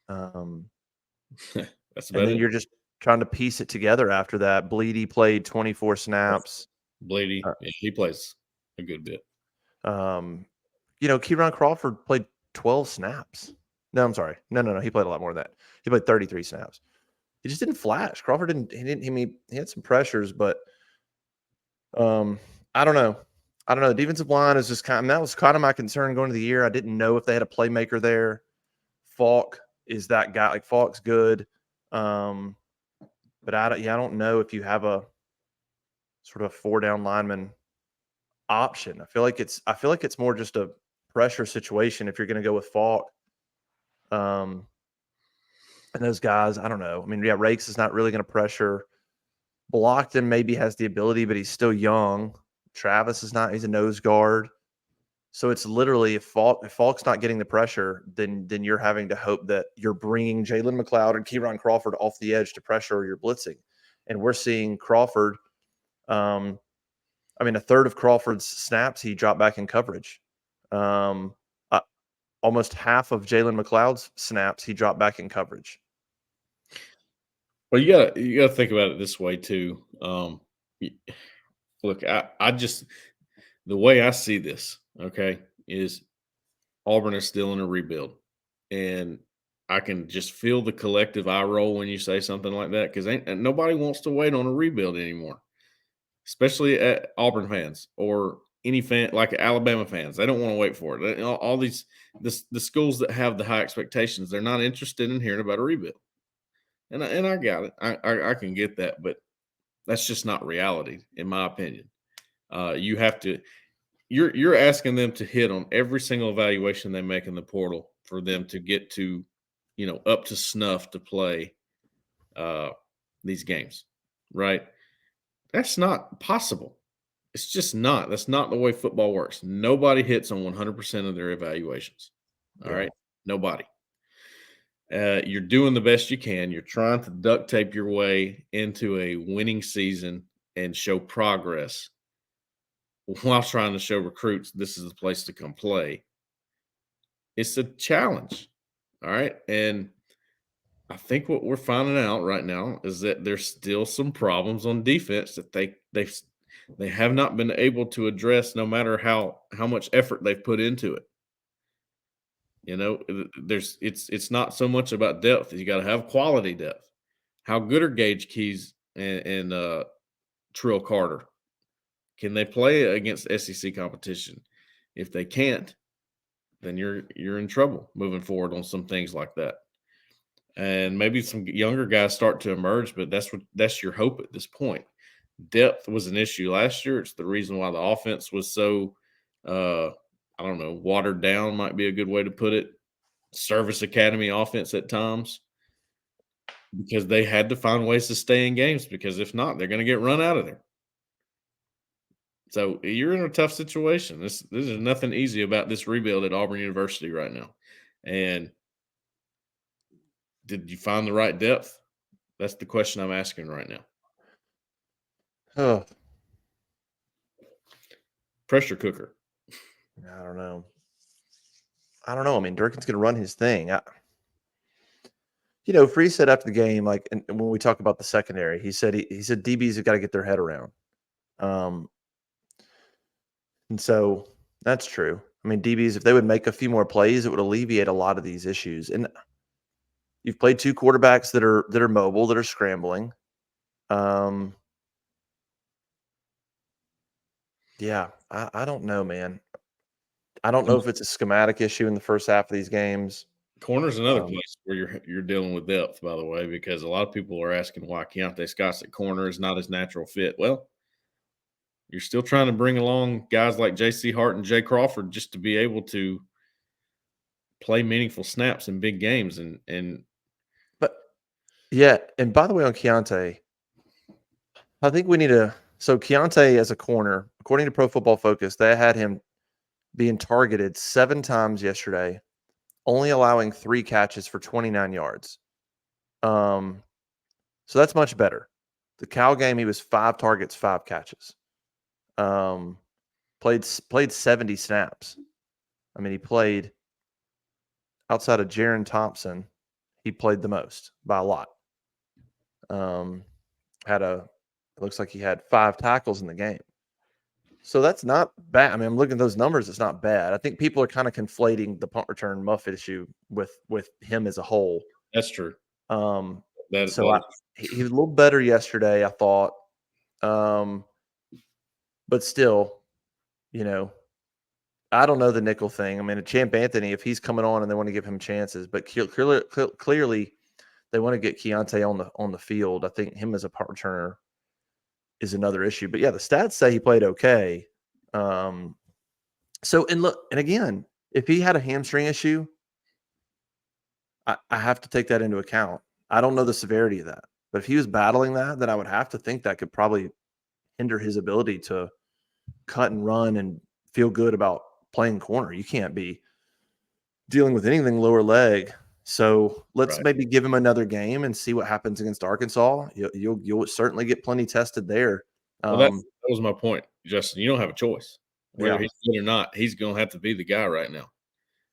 That's And about then it. you're just trying to piece it together after that. Bleedy played 24 snaps. Blady, yeah, he plays a good bit. Kieran Crawford played 12 snaps. No, I'm sorry. No. He played a lot more than that. He played 33 snaps. He just didn't flash. Crawford didn't. He had some pressures, but I don't know. The defensive line is just that was kind of my concern going into the year. I didn't know if they had a playmaker there. Falk is that guy. Like, Falk's good. But I don't know if you have a sort of 4-down lineman option. I feel like it's more just a pressure situation if you're going to go with Falk. And those guys, I don't know. I mean, yeah, Rakes is not really going to pressure. Blockton maybe has the ability, but he's still young. Travis is not. He's a nose guard. So it's literally if Falk's not getting the pressure, then you're having to hope that you're bringing Jalen McLeod and Kieran Crawford off the edge to pressure or you're blitzing. And we're seeing Crawford. A third of Crawford's snaps he dropped back in coverage. Almost half of Jalen McLeod's snaps he dropped back in coverage. Well, you gotta think about it this way too. Look, I just the way I see this, okay, is Auburn is still in a rebuild, and I can just feel the collective eye roll when you say something like that because nobody wants to wait on a rebuild anymore, especially at Auburn fans or any fan like Alabama fans. They don't want to wait for it. All these the schools that have the high expectations, they're not interested in hearing about a rebuild. And I got it. I can get that, but that's just not reality, in my opinion. You have to. You're asking them to hit on every single evaluation they make in the portal for them to get to, up to snuff to play these games, right? That's not possible. It's just not. That's not the way football works. Nobody hits on 100% of their evaluations. All right, nobody. You're doing the best you can. You're trying to duct tape your way into a winning season and show progress while trying to show recruits this is the place to come play. It's a challenge. All right. And I think what we're finding out right now is that there's still some problems on defense that they have not been able to address no matter how much effort they've put into it. It's not so much about depth. You got to have quality depth. How good are Gage Keys and Trill Carter? Can they play against SEC competition? If they can't, then you're in trouble moving forward on some things like that. And maybe some younger guys start to emerge, but that's your hope at this point. Depth was an issue last year. It's the reason why the offense was so I don't know, watered down might be a good way to put it. service academy offense at times because they had to find ways to stay in games because if not, they're going to get run out of there. So you're in a tough situation. This is nothing easy about this rebuild at Auburn University right now. And did you find the right depth? That's the question I'm asking right now. Oh, Pressure cooker. I don't know. I don't know. I mean, Durkin's going to run his thing. Free said after the game, like, and when we talk about the secondary, he said DBs have got to get their head around. And so that's true. I mean, DBs, if they would make a few more plays, it would alleviate a lot of these issues. And you've played two quarterbacks that are mobile, that are scrambling. Yeah, I don't know, man. I don't know if it's a schematic issue in the first half of these games. Corner's another place where you're dealing with depth, by the way, because a lot of people are asking why Keontae Scott's at corner is not his natural fit. Well, you're still trying to bring along guys like J.C. Hart and Jay Crawford just to be able to play meaningful snaps in big games. But yeah, and by the way, on Keontae, I think we need to. So Keontae as a corner, according to Pro Football Focus, they had him being targeted 7 times yesterday, only allowing 3 catches for 29 yards. So that's much better. The Cal game, he was 5 targets, 5 catches. Played 70 snaps. I mean, he played outside of Jaron Thompson, he played the most by a lot. It looks like he had 5 tackles in the game. So that's not bad. I mean, I'm looking at those numbers. It's not bad. I think people are kind of conflating the punt return muff issue with him as a whole. That's true. He was a little better yesterday, I thought. But still, I don't know the nickel thing. I mean, Champ Anthony, if he's coming on and they want to give him chances, but clearly they want to get Keontae on the field. I think him as a punt returner is another issue. But yeah, the stats say he played okay. And again, if he had a hamstring issue, I have to take that into account. I don't know the severity of that, but if he was battling that, then I would have to think that could probably hinder his ability to cut and run and feel good about playing corner. You can't be dealing with anything lower leg. So let's maybe give him another game and see what happens against Arkansas. You'll certainly get plenty tested there. Well, that was my point, Justin. You don't have a choice. Whether he's good or not, he's going to have to be the guy right now.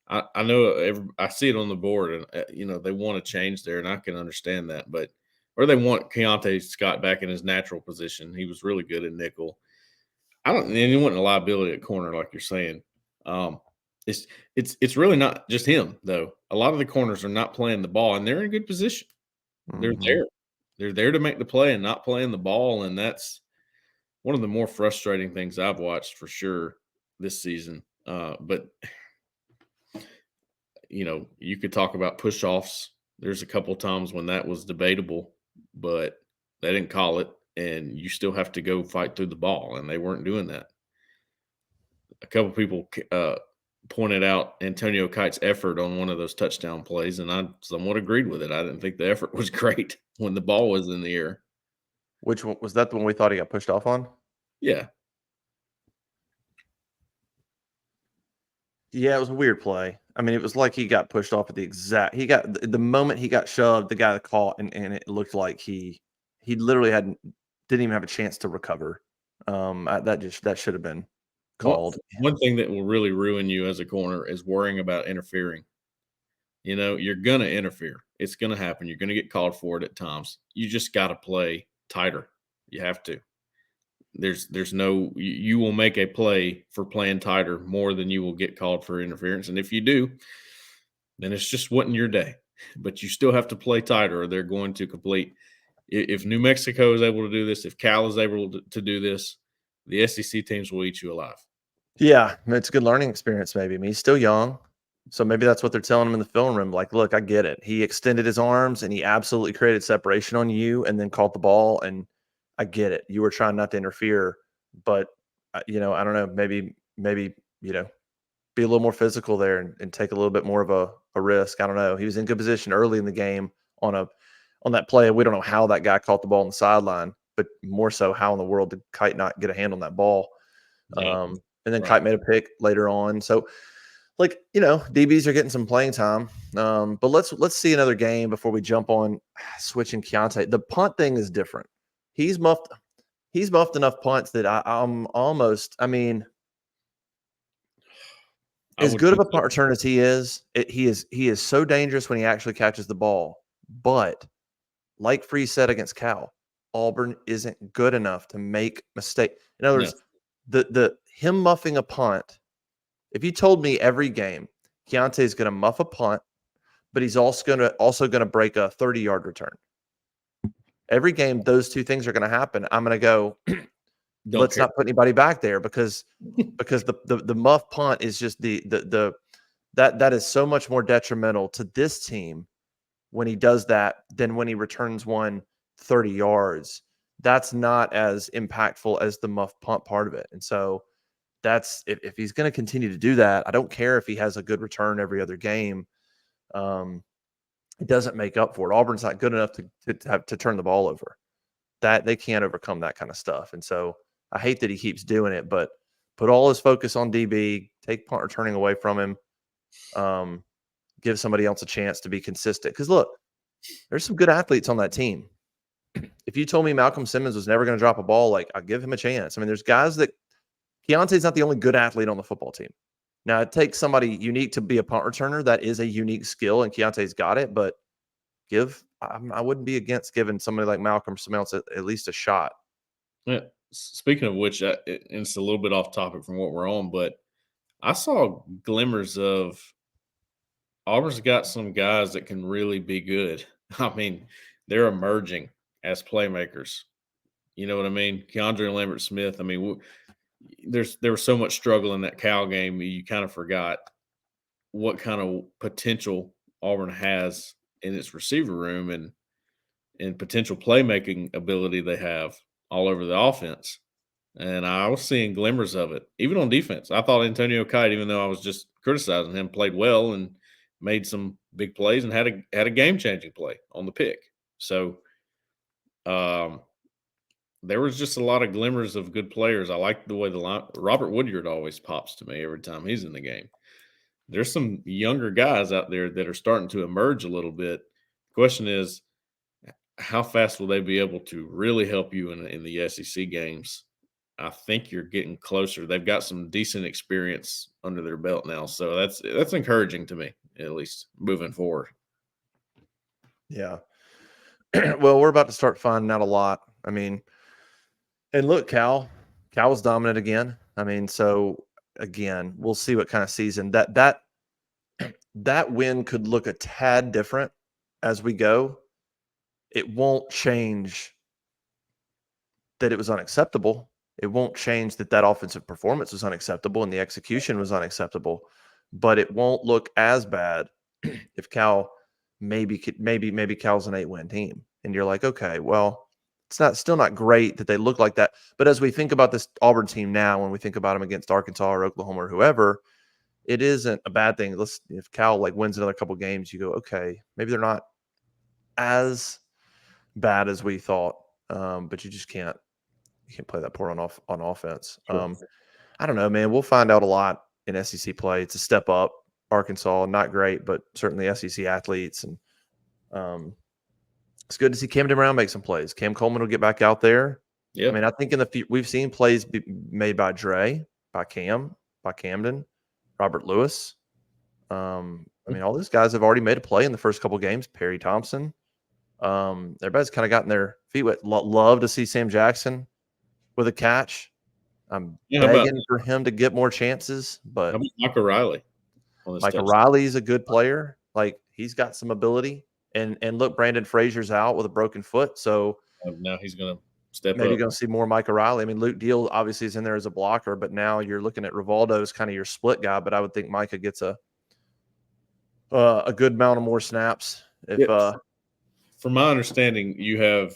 I know I see it on the board, and they want to change there, and I can understand that. Or they want Keontae Scott back in his natural position. He was really good at nickel. And he wasn't a liability at corner, like you're saying. It's really not just him though. A lot of the corners are not playing the ball, and they're in a good position. They're there. They're there to make the play and not playing the ball, and that's one of the more frustrating things I've watched for sure this season. But you could talk about push-offs. There's a couple times when that was debatable, but they didn't call it, and you still have to go fight through the ball, and they weren't doing that. A couple people pointed out Antonio Kite's effort on one of those touchdown plays, and I somewhat agreed with it. I didn't think the effort was great when the ball was in the air. Which one was that? The one we thought he got pushed off on? Yeah. Yeah, it was a weird play. I mean, it was like he got pushed off at the moment he got shoved, the guy that caught, and it looked like he literally didn't even have a chance to recover. That should have been called. One thing that will really ruin you as a corner is worrying about interfering. You're going to interfere. It's going to happen. You're going to get called for it at times. You just got to play tighter. You have to. There's no – you will make a play for playing tighter more than you will get called for interference. And if you do, then it's just wasn't your day. But you still have to play tighter or they're going to complete. If New Mexico is able to do this, if Cal is able to do this, the SEC teams will eat you alive. Yeah, it's a good learning experience maybe. I mean, he's still young. So maybe that's what they're telling him in the film room. Like, look, I get it. He extended his arms and he absolutely created separation on you and then caught the ball. And I get it. You were trying not to interfere, but I don't know. Maybe be a little more physical there and take a little bit more of a risk. I don't know. He was in good position early in the game on that play. We don't know how that guy caught the ball on the sideline, but more so how in the world did Kite not get a hand on that ball? Yeah, And then right. Kite made a pick later on. So, like, DBs are getting some playing time. But let's see another game before we jump on switching Keontae. The punt thing is different. He's muffed enough punts that I'm almost. I mean, I as would good of a consider. punt return as he is so dangerous when he actually catches the ball. But like Free said against Cal, Auburn isn't good enough to make mistake. In other No, words, the him muffing a punt. If you told me every game Keontae is going to muff a punt, but he's also gonna break a 30-yard return. Every game, those two things are going to happen. I'm going to go. don't Let's care. not put anybody back there because the muff punt is just that is so much more detrimental to this team when he does that than when he returns one 30 yards. That's not as impactful as the muff punt part of it. And so that's if he's going to continue to do that, I don't care if he has a good return every other game. It doesn't make up for it. Auburn's not good enough to turn the ball over. That they can't overcome that kind of stuff. And so I hate that he keeps doing it, but put all his focus on DB, take punt returning away from him, give somebody else a chance to be consistent. Because look, there's some good athletes on that team. If you told me Malcolm Simmons was never going to drop a ball, like I'd give him a chance. I mean, there's guys that Keontae's not the only good athlete on the football team. Now, it takes somebody unique to be a punt returner. That is a unique skill, and Keontae's got it. But I wouldn't be against giving somebody like Malcolm Simmons at least a shot. Yeah. Speaking of which, it's a little bit off topic from what we're on, but I saw glimmers of Auburn's got some guys that can really be good. I mean, they're emerging as playmakers. You know what I mean? Keandre Lambert Smith. I mean, there was so much struggle in that Cal game. You kind of forgot what kind of potential Auburn has in its receiver room and potential playmaking ability they have all over the offense. And I was seeing glimmers of it, even on defense. I thought Antonio Kite, even though I was just criticizing him, played well and made some big plays and had a game changing play on the pick. So there was just a lot of glimmers of good players. I like the way Robert Woodyard always pops to me every time he's in the game. There's some younger guys out there that are starting to emerge a little bit. Question is, how fast will they be able to really help you in the SEC games? I think you're getting closer. They've got some decent experience under their belt now, so that's encouraging to me, at least moving forward. Yeah. Well, we're about to start finding out a lot. I mean, and look, Cal was dominant again. I mean, so again, we'll see what kind of season that win could look a tad different as we go. It won't change that it was unacceptable. It won't change that offensive performance was unacceptable and the execution was unacceptable, but it won't look as bad if Cal maybe Cal's an 8-win team. And you're like, okay, well, it's still not great that they look like that. But as we think about this Auburn team now, when we think about them against Arkansas or Oklahoma or whoever, it isn't a bad thing. If Cal like wins another couple games, you go, okay, maybe they're not as bad as we thought. But you can't play that poor on offense. Sure. I don't know, man. We'll find out a lot in SEC play. It's a step up. Arkansas, not great, but certainly SEC athletes. And it's good to see Camden Brown make some plays. Cam Coleman will get back out there. Yeah. I mean, I think we've seen plays be made by Dre, by Cam, by Camden, Robert Lewis. I mean, all these guys have already made a play in the first couple games. Perry Thompson. Everybody's kind of gotten their feet wet. Love to see Sam Jackson with a catch. I'm begging for him to get more chances, but how about Michael Riley? Michael Riley's a good player. Like, he's got some ability. And look, Brandon Frazier's out with a broken foot, so now he's going to step maybe up. going to see more Michael Riley. I mean, Luke Deal obviously is in there as a blocker, but now you're looking at Rivaldo as kind of your split guy. But I would think Micah gets a good amount of more snaps. From my understanding, you have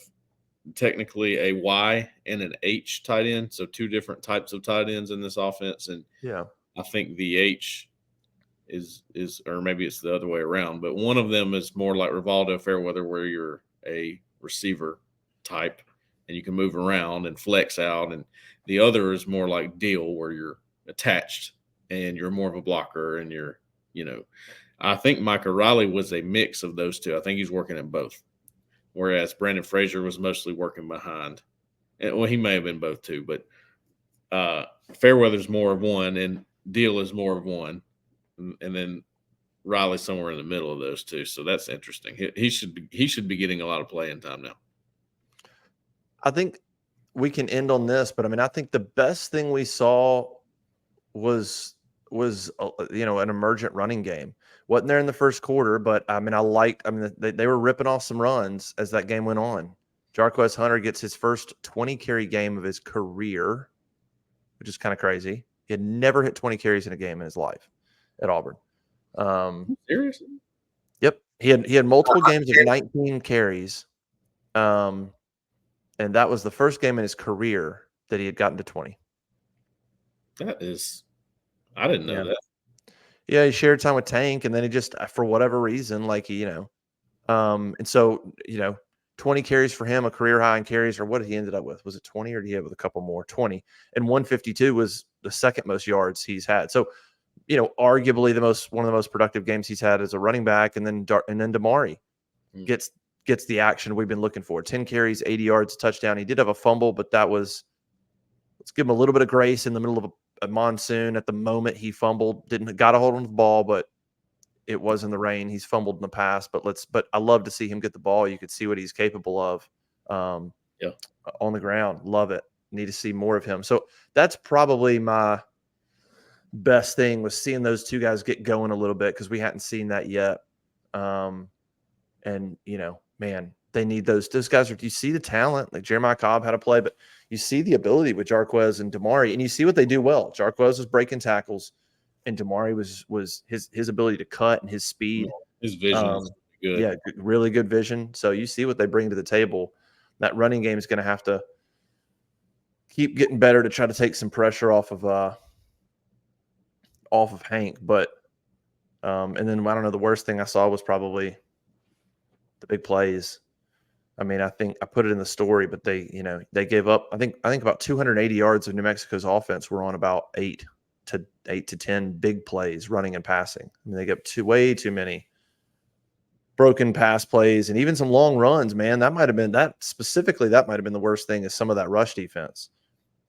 technically a Y and an H tight end, so two different types of tight ends in this offense. And yeah, I think the H is or maybe it's the other way around, but one of them is more like Rivaldo Fairweather, where you're a receiver type and you can move around and flex out, and the other is more like Deal, where you're attached and you're more of a blocker, and you're, I think Micah Riley was a mix of those two. I think he's working at both, whereas Brandon Frazier was mostly working behind. And, well, he may have been both too, but Fairweather's more of one and Deal is more of one, and then Riley's somewhere in the middle of those two. So that's interesting. He should be getting a lot of playing time now. I think we can end on this, but I mean, I think the best thing we saw was an emergent running game. Wasn't there in the first quarter, but I mean, they were ripping off some runs as that game went on. Jarquez Hunter gets his first 20 carry game of his career, which is kind of crazy. He had never hit 20 carries in a game in his life at Auburn. Seriously? Yep. He had multiple games of 19 carries. And that was the first game in his career that he had gotten to 20. I didn't know that. Yeah, he shared time with Tank, and then he just, for whatever reason, and so, 20 carries for him, a career high in carries, or what he ended up with. Was it 20 or did he have with a couple more? 20. And 152 was the second most yards he's had. So, arguably one of the most productive games he's had as a running back. And then Damari gets the action we've been looking for. 10 carries, 80 yards, touchdown. He did have a fumble, but let's give him a little bit of grace in the middle of a monsoon. At the moment he fumbled, got a hold on the ball, but it was in the rain. He's fumbled in the past, but I love to see him get the ball. You could see what he's capable of on the ground. Love it. Need to see more of him. So that's probably my best thing, was seeing those two guys get going a little bit, because we hadn't seen that yet. And man, they need those guys. You see the talent, like Jeremiah Cobb had a play, but you see the ability with Jarquez and Damari, and you see what they do well. Jarquez was breaking tackles, and Damari was his ability to cut and his speed. His vision is good. Yeah, really good vision. So you see what they bring to the table. That running game is going to have to keep getting better to try to take some pressure off of Hank. But and then I don't know, the worst thing I saw was probably the big plays. I mean, I think I put it in the story, but they gave up. I think about 280 yards of New Mexico's offense were on about 8 to 10 big plays, running and passing. I mean, they got way too many broken pass plays and even some long runs. Man, that might have been the worst thing, is some of that rush defense.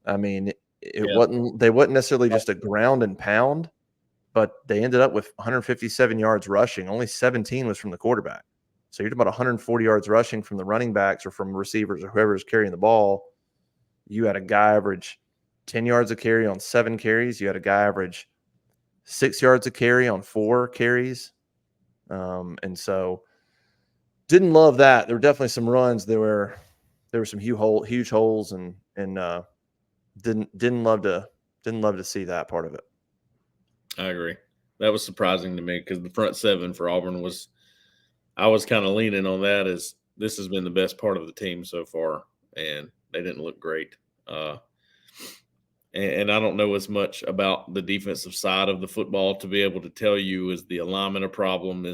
I mean, they wasn't necessarily just a ground and pound, but they ended up with 157 yards rushing. Only 17 was from the quarterback. So you're talking about 140 yards rushing from the running backs or from receivers or whoever's carrying the ball. You had a guy average 10 yards a carry on 7 carries. You had a guy average 6 yards a carry on 4 carries. And so didn't love that. There were definitely some runs. There were some huge holes, and didn't love to see that part of it. I agree. That was surprising to me, because the front 7 for Auburn I was kind of leaning on that, as this has been the best part of the team so far, and they didn't look great. And I don't know as much about the defensive side of the football to be able to tell you, is the alignment a problem?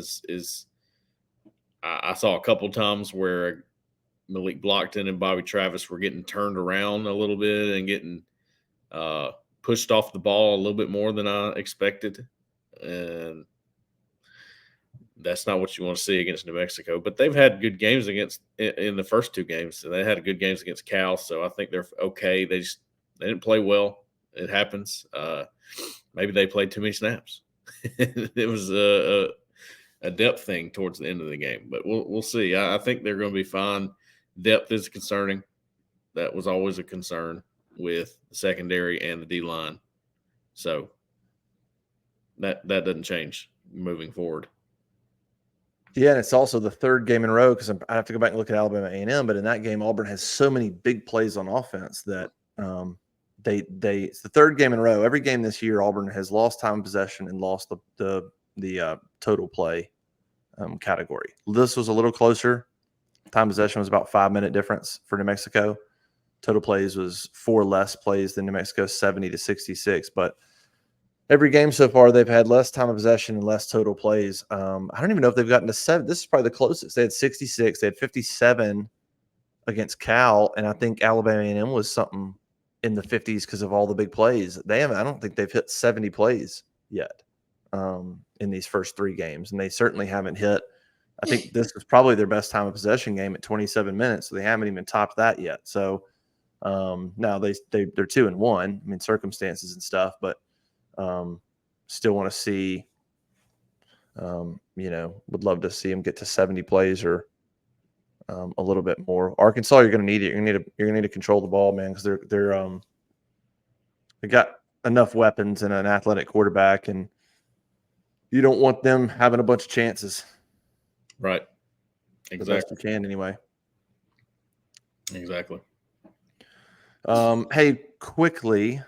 I saw a couple times where Malik Blockton and Bobby Travis were getting turned around a little bit and getting pushed off the ball a little bit more than I expected. And that's not what you want to see against New Mexico. But they've had good games in the first 2 games. So they had good games against Cal. So I think they're okay. They didn't play well. It happens. Maybe they played too many snaps. It was a depth thing towards the end of the game. But we'll see. I think they're going to be fine. Depth is concerning. That was always a concern with the secondary and the D-line. So that doesn't change moving forward. Yeah, and it's also the 3rd game in a row, because I have to go back and look at Alabama A&M, but in that game, Auburn has so many big plays on offense that it's the 3rd game in a row. Every game this year, Auburn has lost time of possession and lost the total play category. This was a little closer. Time possession was about 5-minute difference for New Mexico. Total plays was 4 less plays than New Mexico, 70 to 66. But every game so far, they've had less time of possession and less total plays. I don't even know if they've gotten to 7. This is probably the closest. They had 66. They had 57 against Cal, and I think Alabama A&M was something in the 50s because of all the big plays. They haven't. I don't think they've hit 70 plays yet in these first 3 games, and they certainly haven't hit. I think this is probably their best time of possession game at 27 minutes, so they haven't even topped that yet. So now they're 2-1. I mean, circumstances and stuff, but still want to see. Would love to see them get to 70 plays or a little bit more. Arkansas, you're going to need it. You're going to need to control the ball, man, because they got enough weapons and an athletic quarterback, and you don't want them having a bunch of chances. Right. Exactly. The best you can, anyway. Exactly. Hey, quickly,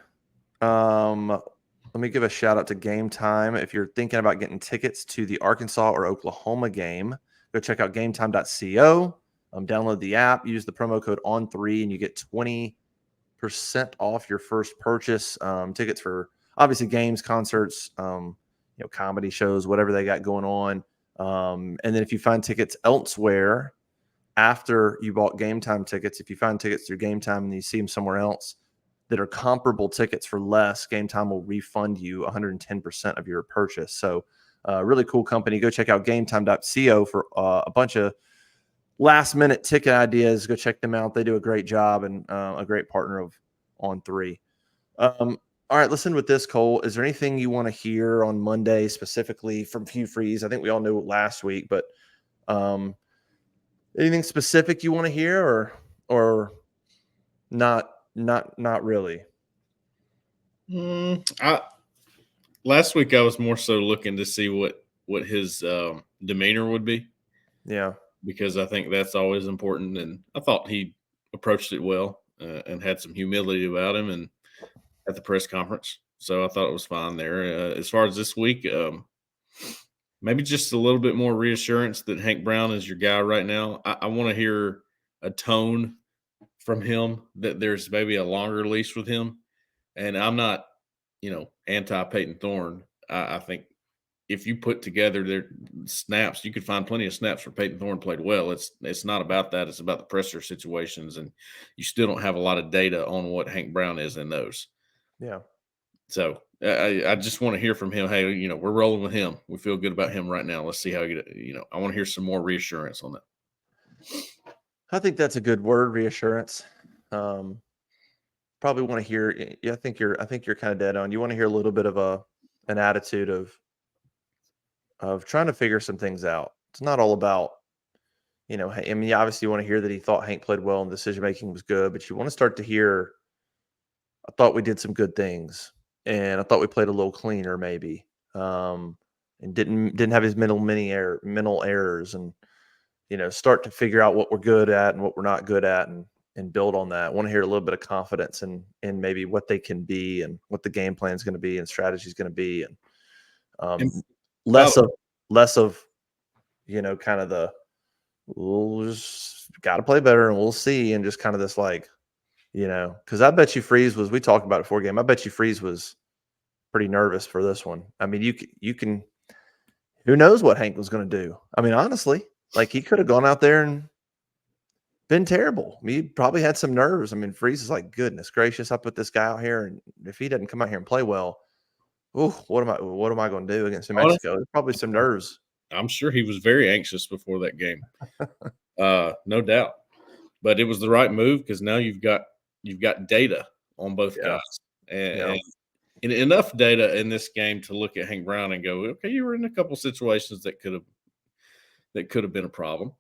let me give a shout out to Game Time. If you're thinking about getting tickets to the Arkansas or Oklahoma game, go check out gametime.co. Download the app, use the promo code ON3, and you get 20% off your first purchase. Tickets for obviously games, concerts, comedy shows, whatever they got going on. And then if you find tickets elsewhere after you bought Game Time tickets, if you find tickets through Game Time and you see them somewhere else that are comparable tickets for less, Game Time will refund you 110% of your purchase. So really cool company. Go check out gametime.co for a bunch of last minute ticket ideas. Go check them out. They do a great job and a great partner of On3. All right, listen with this, Cole. Is there anything you want to hear on Monday specifically from Hugh Freeze? I think we all knew it last week, but anything specific you want to hear or not really? Last week I was more so looking to see what his demeanor would be. Yeah. Because I think that's always important. And I thought he approached it well and had some humility about him and at the press conference. So I thought it was fine there. As far as this week, maybe just a little bit more reassurance that Hank Brown is your guy right now. I want to hear a tone from him that there's maybe a longer leash with him. And I'm not, anti Peyton Thorne. I think if you put together their snaps, you could find plenty of snaps where Peyton Thorne played well. It's not about that. It's about the pressure situations, and you still don't have a lot of data on what Hank Brown is in those. Yeah. So I just want to hear from him. Hey, we're rolling with him. We feel good about him right now. Let's see how he get. I want to hear some more reassurance on that. I think that's a good word, reassurance. Probably want to hear. Yeah, I think you're kind of dead on. You want to hear a little bit of an attitude of trying to figure some things out. It's not all about, I mean, obviously you want to hear that he thought Hank played well and decision making was good, but you want to start to hear, I thought we did some good things, and I thought we played a little cleaner, maybe, and didn't have his mental errors, and start to figure out what we're good at and what we're not good at, and build on that. I want to hear a little bit of confidence in maybe what they can be and what the game plan is going to be and strategy is going to be, and less of kind of the we'll just got to play better and we'll see, and just kind of this because I bet you Freeze was. We talked about it before game. I bet you Freeze was pretty nervous for this one. I mean, you can. Who knows what Hank was going to do? I mean, honestly, he could have gone out there and been terrible. He probably had some nerves. I mean, Freeze is like, goodness gracious, I put this guy out here, and if he doesn't come out here and play well, what am I going to do against New Mexico? There's probably some nerves. I'm sure he was very anxious before that game, no doubt. But it was the right move because now you've got data on both guys, and enough data in this game to look at Hank Brown and go, okay, you were in a couple situations that could have been a problem.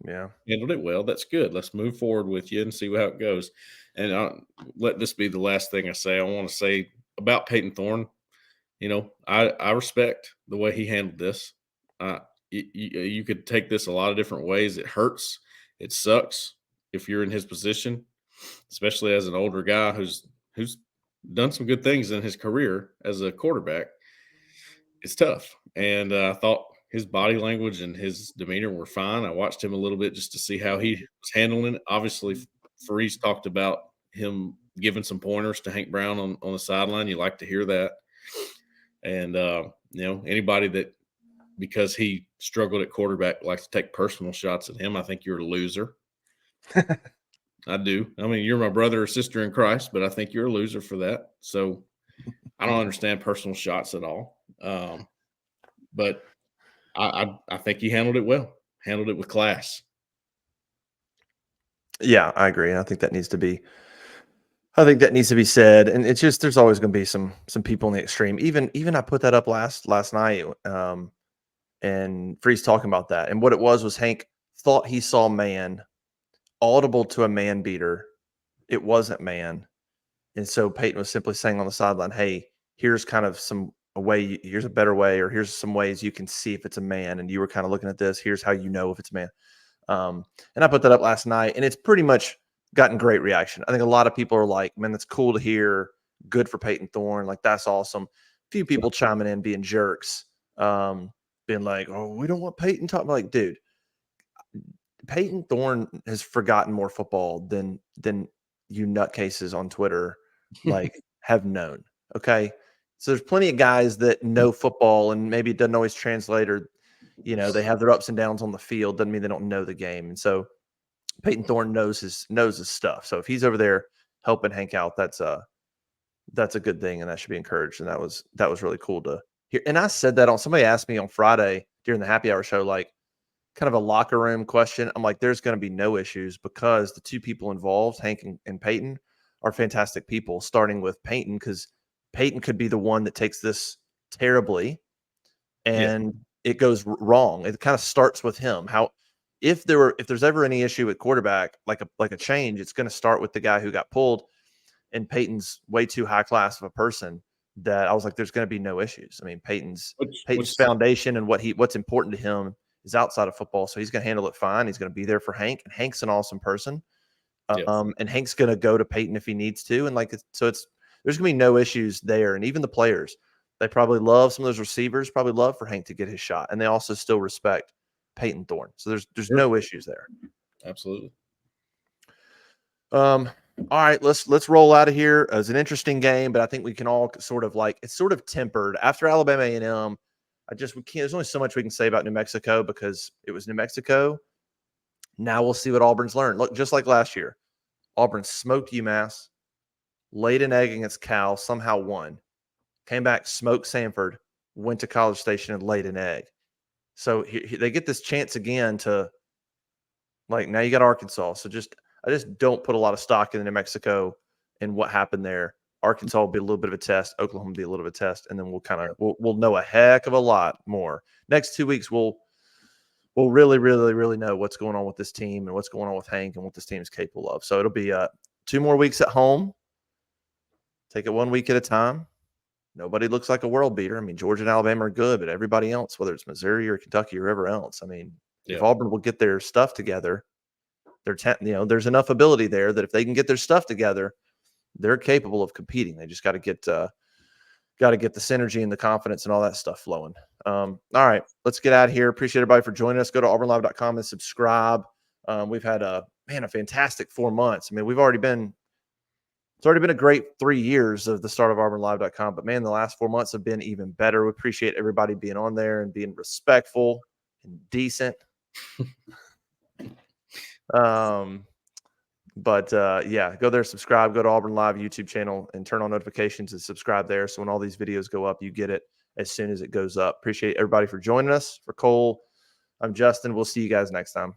Yeah, handled it well. That's good. Let's move forward with you and see how it goes. And I'll let this be the last thing I say. I want to say about Peyton Thorne. I respect the way he handled this. You could take this a lot of different ways. It hurts. It sucks if you're in his position, especially as an older guy who's done some good things in his career as a quarterback. It's tough. And I thought his body language and his demeanor were fine. I watched him a little bit just to see how he was handling it. Obviously, Freeze talked about him giving some pointers to Hank Brown on the sideline. You like to hear that. And anybody that because he struggled at quarterback likes to take personal shots at him, I think you're a loser. I do. I mean, you're my brother or sister in Christ, but I think you're a loser for that. So I don't understand personal shots at all. But I think he handled it well, handled it with class. Yeah, I agree. I think that needs to be. I think that needs to be said, and it's just there's always going to be some people in the extreme. Even I put that up last night, and Freeze talking about that, and what it was Hank thought he saw man, audible to a man beater. It wasn't man, and so Peyton was simply saying on the sideline, "Hey, here's kind of a way. Here's a better way, or here's some ways you can see if it's a man." And you were kind of looking at this. Here's how you know if it's a man. And I put that up last night, and it's pretty much gotten great reaction. I think a lot of people are like, "Man, that's cool to hear. Good for Peyton Thorne. Like that's awesome." A few people chiming in, being jerks, being like, "Oh, we don't want Peyton talking." Like, dude, Peyton Thorne has forgotten more football than you nutcases on Twitter like have known. Okay, so there's plenty of guys that know football, and maybe it doesn't always translate, or they have their ups and downs on the field. Doesn't mean they don't know the game. And so Peyton Thorne knows his stuff. So if he's over there helping Hank out, that's a good thing, and that should be encouraged. And that was really cool to hear. And I said that on somebody asked me on Friday during the happy hour show, like kind of a locker room question. I'm like, there's going to be no issues because the two people involved, Hank and Peyton, are fantastic people, starting with Peyton, because Peyton could be the one that takes this terribly and it goes wrong. It kind of starts with him. If there's ever any issue at quarterback, like a change, it's going to start with the guy who got pulled. And Peyton's way too high class of a person that I was like, there's going to be no issues. I mean, Peyton's foundation and what's important to him is outside of football, so he's going to handle it fine. He's going to be there for Hank, and Hank's an awesome person. And Hank's going to go to Peyton if he needs to, and there's going to be no issues there. And even the players, they probably love some of those receivers, probably love for Hank to get his shot, and they also still respect Peyton Thorne. So there's no issues there. Absolutely. All right, let's roll out of here. It was an interesting game, but I think we can all sort of tempered after Alabama A&M. We can't. There's only so much we can say about New Mexico because it was New Mexico. Now we'll see what Auburn's learned. Look, just like last year, Auburn smoked UMass, laid an egg against Cal, somehow won, came back, smoked Samford, went to College Station and laid an egg. So they get this chance again to, like, now you got Arkansas. So I just don't put a lot of stock in New Mexico and what happened there. Arkansas will be a little bit of a test. Oklahoma will be a little bit of a test, and then we'll know a heck of a lot more. Next 2 weeks, we'll really, really, really know what's going on with this team and what's going on with Hank and what this team is capable of. So it'll be 2 more weeks at home. Take it 1 week at a time. Nobody looks like a world beater. I mean, Georgia and Alabama are good, but everybody else, whether it's Missouri or Kentucky or wherever else, I mean, if Auburn will get their stuff together, there's enough ability there that if they can get their stuff together, they're capable of competing. They just got to get the synergy and the confidence and all that stuff flowing. All right, let's get out of here. Appreciate everybody for joining us. Go to auburnlive.com and subscribe. We've had a fantastic 4 months. I mean, it's already been a great 3 years of the start of auburnlive.com, but man, the last 4 months have been even better. We appreciate everybody being on there and being respectful and decent. But go there, subscribe, go to Auburn Live YouTube channel and turn on notifications and subscribe there. So when all these videos go up, you get it as soon as it goes up. Appreciate everybody for joining us. For Cole, I'm Justin. We'll see you guys next time.